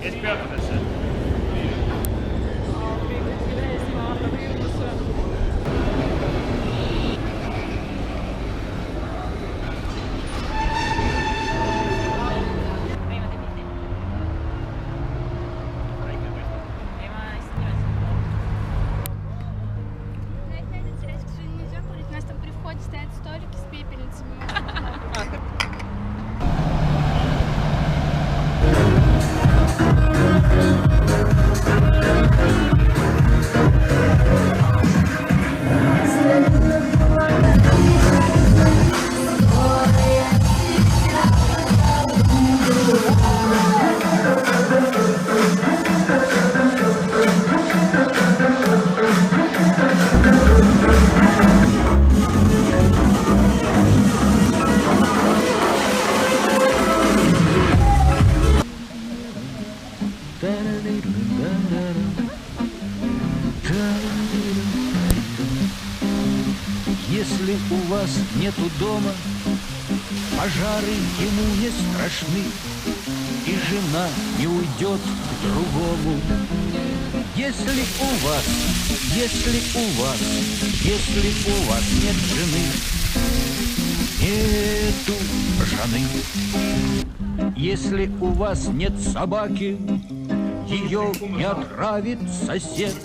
Kes peab tässä? Стоят столики с пепельницами. Если у вас нету дома, пожары ему не страшны, и жена не уйдет к другому. Если у вас нет жены, нету жены. Если у вас нет собаки, ее не отравит сосед,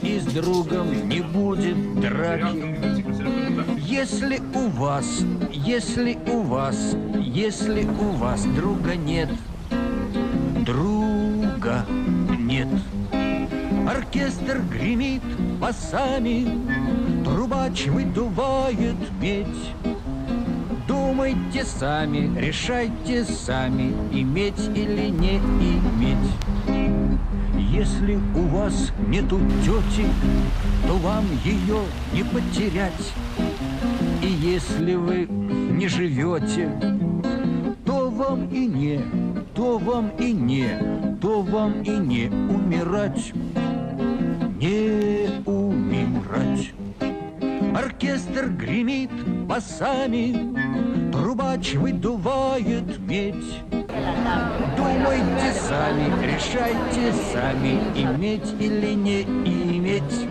и с другом не будет драки. Если у вас друга нет, оркестр гремит басами, трубач выдувает медь. Думайте сами, решайте сами, иметь или не иметь. Если у вас нету тети, то вам ее не потерять. И если вы не живете, то вам и не умирать. Не умирать. Оркестр гремит басами, трубач выдувает медь. Думайте сами, решайте сами, иметь или не иметь,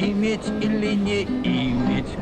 иметь или не иметь.